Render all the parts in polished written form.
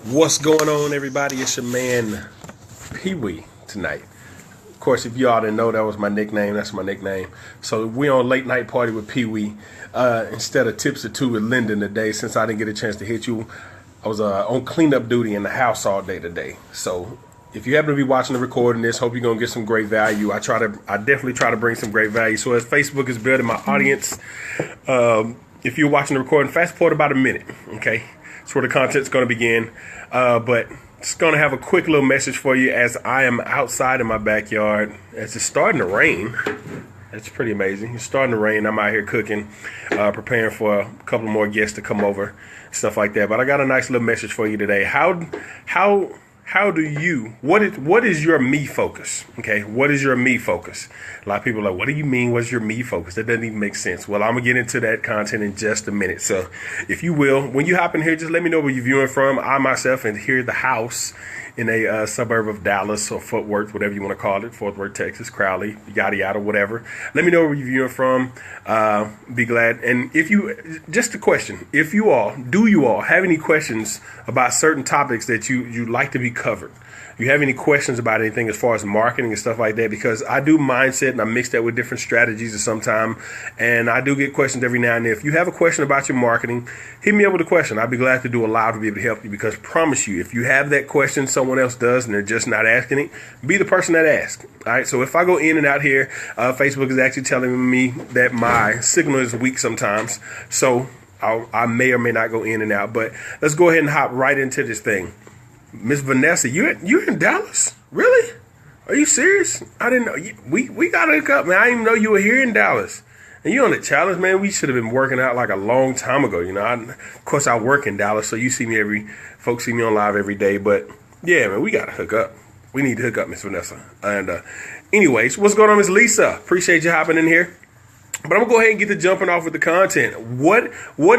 What's going on, everybody? It's your man Pee Wee tonight. Of course, if y'all didn't know, that was my nickname. That's my nickname. So we on late night party with Pee Wee instead of tips at two with Lyndon today. Since I didn't get a chance to hit you, I was on cleanup duty in the house all day today. So if you happen to be watching the recording this, hope you're gonna get some great value. I definitely try to bring some great value. So as Facebook is building my audience, if you're watching the recording, fast forward about a minute, okay? That's where the content's going to begin. But it's going to have a quick little message for you as I am outside in my backyard as it's starting to rain. It's pretty amazing. It's starting to rain. I'm out here cooking, preparing for a couple more guests to come over, stuff like that. But I got a nice little message for you today. What is your me focus? Okay, what is your me focus? A lot of people are like, what do you mean, what's your me focus? That doesn't even make sense. Well, I'm going to get into that content in just a minute. So if you will, when you hop in here, just let me know where you're viewing from. I myself am here at the house in a suburb of Dallas or Fort Worth, whatever you want to call it, Fort Worth, Texas, Crowley, yada, yada, whatever. Let me know where you're viewing from. Be glad. And just a question, do you all have any questions about certain topics that you like to be covered? You have any questions about anything as far as marketing and stuff like that? Because I do mindset and I mix that with different strategies at some time. And I do get questions every now and then. If you have a question about your marketing, hit me up with a question. I'd be glad to do a live to be able to help you, because promise you, if you have that question, someone else does, and they're just not asking it, be the person that asks. All right. So if I go in and out here, Facebook is actually telling me that my signal is weak sometimes. So I may or may not go in and out. But let's go ahead and hop right into this thing. Miss Vanessa, you're in Dallas? Really? Are you serious? I didn't know. We got to hook up, man. I didn't even know you were here in Dallas. And you on the challenge, man. We should have been working out like a long time ago. You know, of course, I work in Dallas, so you see me folks see me on live every day. But yeah, man, we got to hook up. We need to hook up, Miss Vanessa. And anyways, what's going on, Miss Lisa? Appreciate you hopping in here. But I'm going to go ahead and get to jumping off with the content. What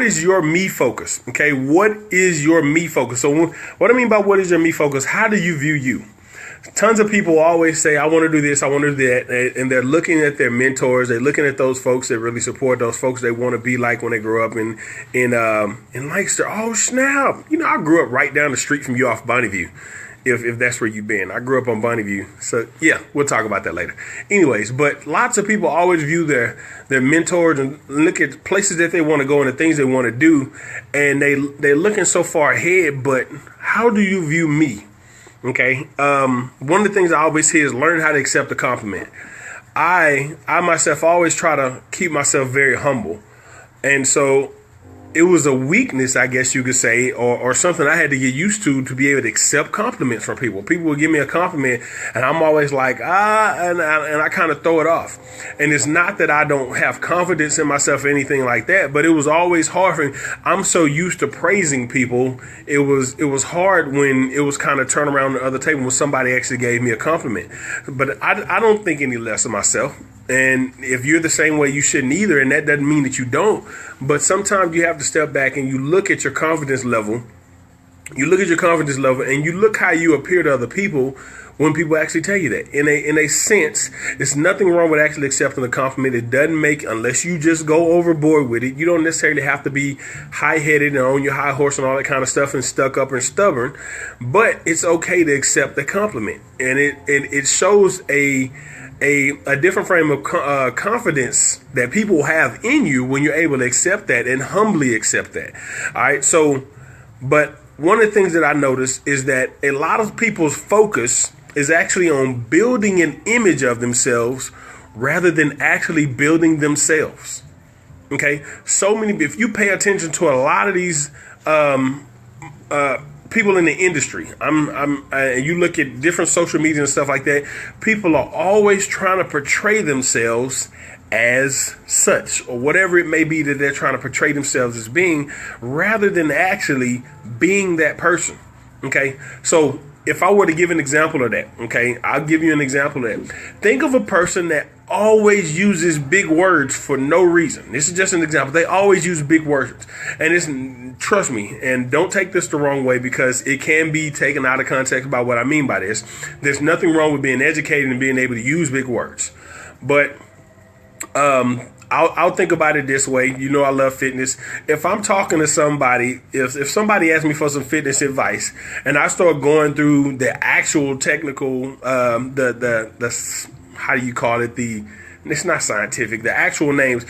is your me focus? Okay, what is your me focus? So what I mean by what is your me focus, how do you view you? Tons of people always say, I want to do this, I want to do that. And they're looking at their mentors. They're looking at those folks that really support, those folks they want to be like when they grow up in Lancaster. Oh, snap. You know, I grew up right down the street from you off Bonneview. If that's where you've been. I grew up on Bonneview. So, yeah, we'll talk about that later. Anyways, but lots of people always view their mentors and look at places that they want to go and the things they want to do. And they're looking so far ahead. But how do you view me? Okay. One of the things I always hear is learn how to accept a compliment. I myself always try to keep myself very humble. And so it was a weakness, I guess you could say, or something I had to get used to be able to accept compliments from people. People would give me a compliment, and I'm always like, and I kind of throw it off. And it's not that I don't have confidence in myself or anything like that, but it was always hard for me. I'm so used to praising people. It was hard when it was kind of turn around the other table when somebody actually gave me a compliment. But I don't think any less of myself. And if you're the same way, you shouldn't either. And that doesn't mean that you don't. But sometimes you have to step back and you look at your confidence level. You look at your confidence level and you look how you appear to other people when people actually tell you that. In a sense, there's nothing wrong with actually accepting a compliment. It doesn't make, unless you just go overboard with it. You don't necessarily have to be high-headed and on your high horse and all that kind of stuff and stuck up and stubborn. But it's okay to accept the compliment. And it shows a different frame of confidence that people have in you when you're able to accept that and humbly accept that. All right. So, but one of the things that I noticed is that a lot of people's focus is actually on building an image of themselves rather than actually building themselves. Okay. So many, if you pay attention to a lot of these, people in the industry, you look at different social media and stuff like that, people are always trying to portray themselves as such, or whatever it may be that they're trying to portray themselves as being, rather than actually being that person. Okay. So if I were to give an example of that, okay, I'll give you an example of that. Think of a person that always uses big words for no reason. This is just an example. They always use big words. And trust me, and don't take this the wrong way, because it can be taken out of context by what I mean by this. There's nothing wrong with being educated and being able to use big words. But I'll think about it this way. You know, I love fitness. If I'm talking to somebody, if somebody asks me for some fitness advice, and I start going through the actual technical, the how do you call it? It's not scientific. The actual names.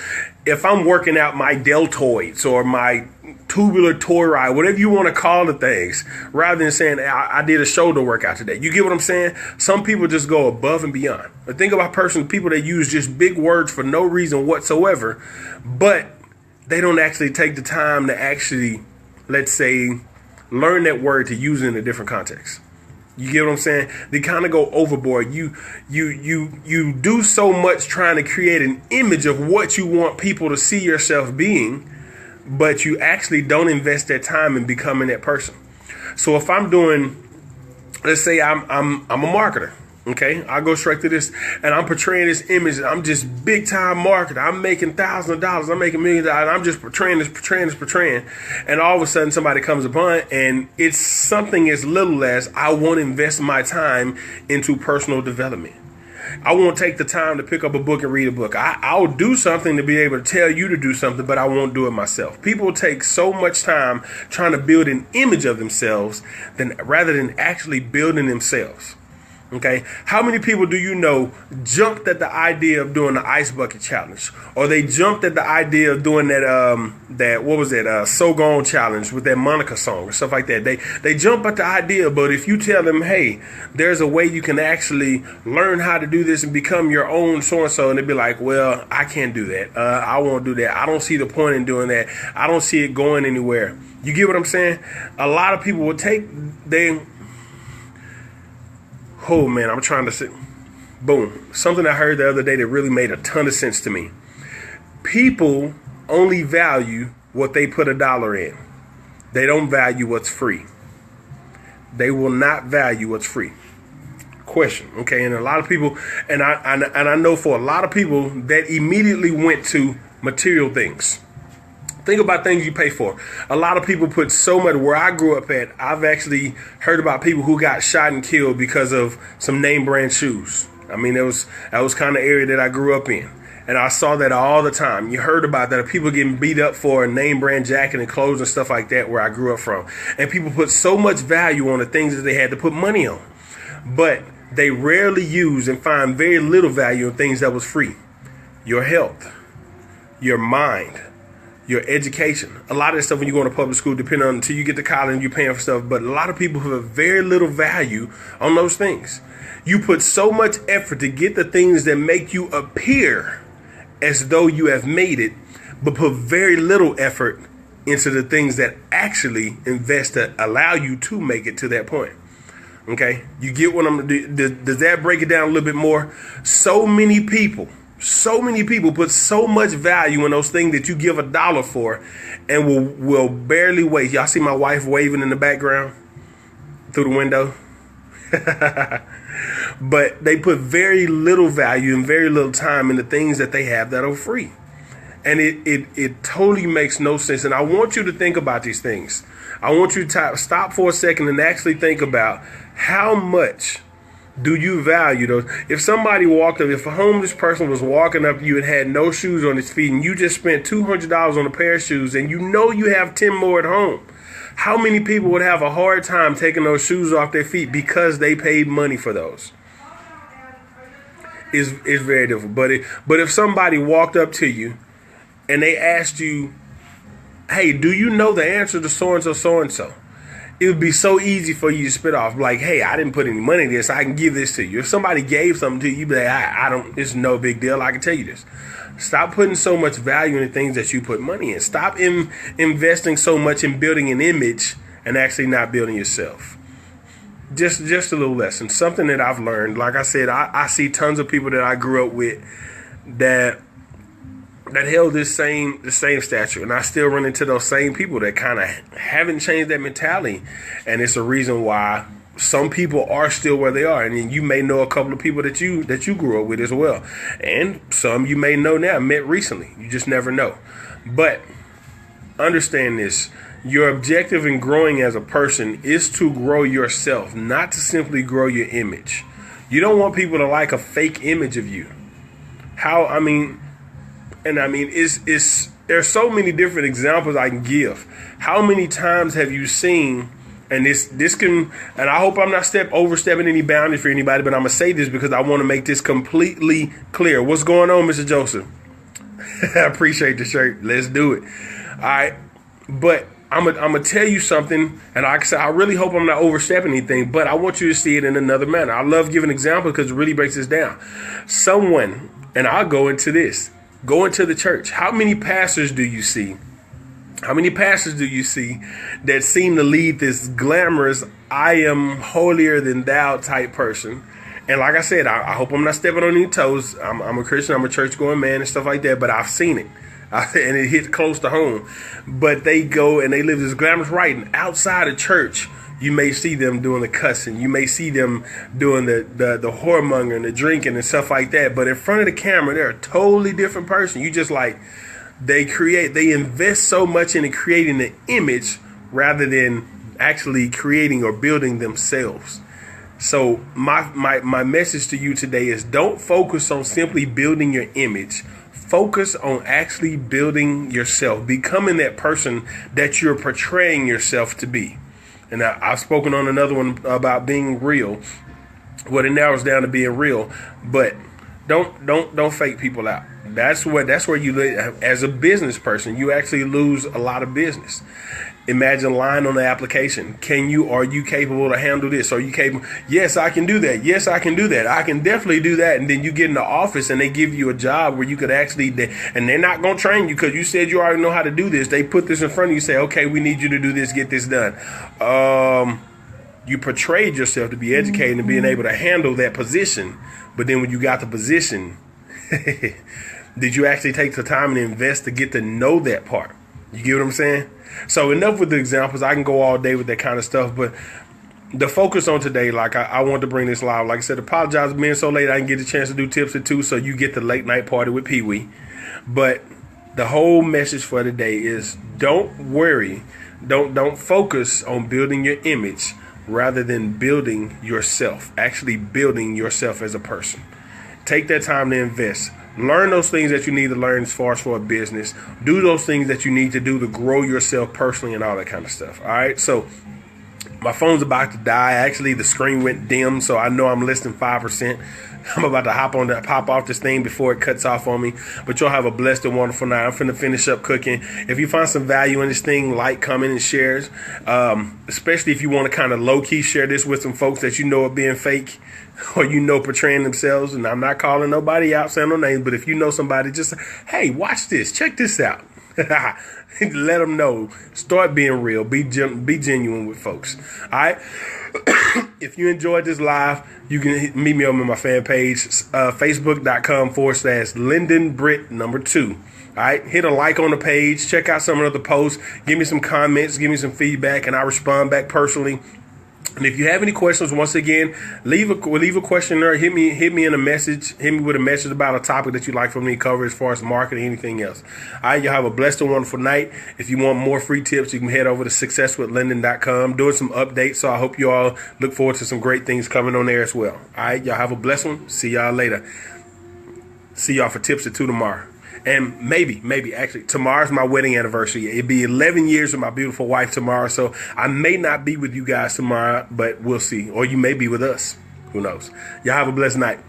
If I'm working out my deltoids or my tubular tori, whatever you want to call the things, rather than saying I did a shoulder workout today. You get what I'm saying? Some people just go above and beyond. But think about people that use just big words for no reason whatsoever, but they don't actually take the time to actually, let's say, learn that word to use it in a different context. You get what I'm saying? They kind of go overboard. You do so much trying to create an image of what you want people to see yourself being, but you actually don't invest that time in becoming that person. So if I'm doing, let's say I'm a marketer, okay? I go straight to this, and I'm portraying this image. I'm just big time marketer. I'm making thousands of dollars. I'm making millions of dollars. I'm just portraying this. And all of a sudden somebody comes upon, and it's something as little as I won't invest my time into personal development. I won't take the time to pick up a book and read a book. I'll do something to be able to tell you to do something, but I won't do it myself. People take so much time trying to build an image of themselves rather than actually building themselves. Okay, how many people do you know jumped at the idea of doing the ice bucket challenge, or they jumped at the idea of doing that So Gone challenge with that Monica song or stuff like that? They jump at the idea, but if you tell them, hey, there's a way you can actually learn how to do this and become your own so and so, and they'd be like, well, I can't do that. I won't do that. I don't see the point in doing that. I don't see it going anywhere. You get what I'm saying? A lot of people will oh man, I'm trying to say, boom. Something I heard the other day that really made a ton of sense to me. People only value what they put $1 in. They don't value what's free. They will not value what's free. Question, okay? And a lot of people, and I know for a lot of people that immediately went to material things. Think about things you pay for. A lot of people put so much. Where I grew up at, I've actually heard about people who got shot and killed because of some name brand shoes. I mean, that was kind of area that I grew up in. And I saw that all the time. You heard about that. People getting beat up for a name brand jacket and clothes and stuff like that where I grew up from. And people put so much value on the things that they had to put money on. But they rarely use and find very little value in things that was free. Your health, your mind, your education. A lot of this stuff when you go into public school, depending on until you get to college, you're paying for stuff. But a lot of people have very little value on those things. You put so much effort to get the things that make you appear as though you have made it, but put very little effort into the things that actually invest to allow you to make it to that point. Okay, you get what I'm. Does that break it down a little bit more? So many people put so much value in those things that you give $1 for, and will barely wait. Y'all see my wife waving in the background through the window. But they put very little value and very little time in the things that they have that are free. And it totally makes no sense. And I want you to think about these things. I want you to stop for a second and actually think about how much do you value those. If a homeless person was walking up to you and had no shoes on his feet, and you just spent $200 on a pair of shoes, and you know you have 10 more at home, how many people would have a hard time taking those shoes off their feet because they paid money for those? It's very difficult. But if somebody walked up to you and they asked you, hey, do you know the answer to so-and-so, so-and-so? It would be so easy for you to spit off, like, hey, I didn't put any money in this. I can give this to you. If somebody gave something to you, you'd be like, I don't, it's no big deal. I can tell you this. Stop putting so much value in the things that you put money in. Stop investing so much in building an image and actually not building yourself. Just a little lesson. Something that I've learned. Like I said, I see tons of people that I grew up with that held the same stature, and I still run into those same people that kind of haven't changed that mentality, and it's a reason why some people are still where they are. And then you may know a couple of people that you grew up with as well, and some you may know now, met recently. You just never know. But understand this: your objective in growing as a person is to grow yourself, not to simply grow your image. You don't want people to like a fake image of you. And I mean, there's so many different examples I can give. How many times have you seen, and this can, and I hope I'm not overstepping any boundaries for anybody, but I'm gonna say this because I want to make this completely clear. What's going on, Mr. Joseph? I appreciate the shirt. Let's do it. All right, but I'm gonna tell you something, and like I said, I really hope I'm not overstepping anything, but I want you to see it in another manner. I love giving examples because it really breaks this down. Someone, and I'll go into this. Go into the church. How many pastors do you see? How many pastors do you see that seem to lead this glamorous, I am holier than thou type person? And like I said, I hope I'm not stepping on any toes. I'm a Christian. I'm a church going man and stuff like that. But I've seen it. And it hits close to home. But they go and they live this glamorous life. And outside of church, you may see them doing the cussing. You may see them doing the whoremonger and the drinking and stuff like that. But in front of the camera, they're a totally different person. You just like, they invest so much into creating the image rather than actually creating or building themselves. So my message to you today is don't focus on simply building your image. Focus on actually building yourself, becoming that person that you're portraying yourself to be. And I've spoken on another one about being real. Well, it narrows down to being real, but don't fake people out. That's where you, as a business person, you actually lose a lot of business. Imagine lying on the application. Are you capable to handle this? Are you capable? Yes, I can do that. Yes, I can do that. I can definitely do that. And then you get in the office and they give you a job where you could actually, and they're not going to train you because you said you already know how to do this. They put this in front of you, say, okay, we need you to do this, get this done. You portrayed yourself to be educated and being able to handle that position. But then when you got the position, did you actually take the time and invest to get to know that part? You get what I'm saying? So enough with the examples. I can go all day with that kind of stuff, but the focus on today, like I want to bring this live. Like I said, apologize for being so late. I didn't get a chance to do tips at 2, so you get the late night party with Pee Wee. But the whole message for today is don't worry. Don't focus on building your image rather than building yourself, actually building yourself as a person. Take that time to invest. Learn those things that you need to learn as far as for a business. Do those things that you need to do to grow yourself personally and all that kind of stuff. All right. So my phone's about to die. Actually, the screen went dim, so I know I'm less than 5%. I'm about to pop off this thing before it cuts off on me. But y'all have a blessed and wonderful night. I'm finna finish up cooking. If you find some value in this thing, like, comment, and shares. Especially if you want to kind of low-key share this with some folks that you know are being fake or you know portraying themselves. And I'm not calling nobody out, saying no names, but if you know somebody, just hey, watch this. Check this out. Let them know. Start being real. Be genuine with folks. All right. If you enjoyed this live, you can meet me on my fan page, facebook.com/LyndonBritt2. All right. Hit a like on the page. Check out some of the posts. Give me some comments. Give me some feedback, and I respond back personally. And if you have any questions, once again, leave a question there. Hit me in a message. Hit me with a message about a topic that you'd like for me to cover as far as marketing, anything else. All right, y'all have a blessed and wonderful night. If you want more free tips, you can head over to successwithlyndon.com. Doing some updates, so I hope you all look forward to some great things coming on there as well. All right, y'all have a blessed one. See y'all later. See y'all for tips at 2 tomorrow. And maybe, actually, tomorrow's my wedding anniversary. It'll be 11 years with my beautiful wife tomorrow. So I may not be with you guys tomorrow, but we'll see. Or you may be with us. Who knows? Y'all have a blessed night.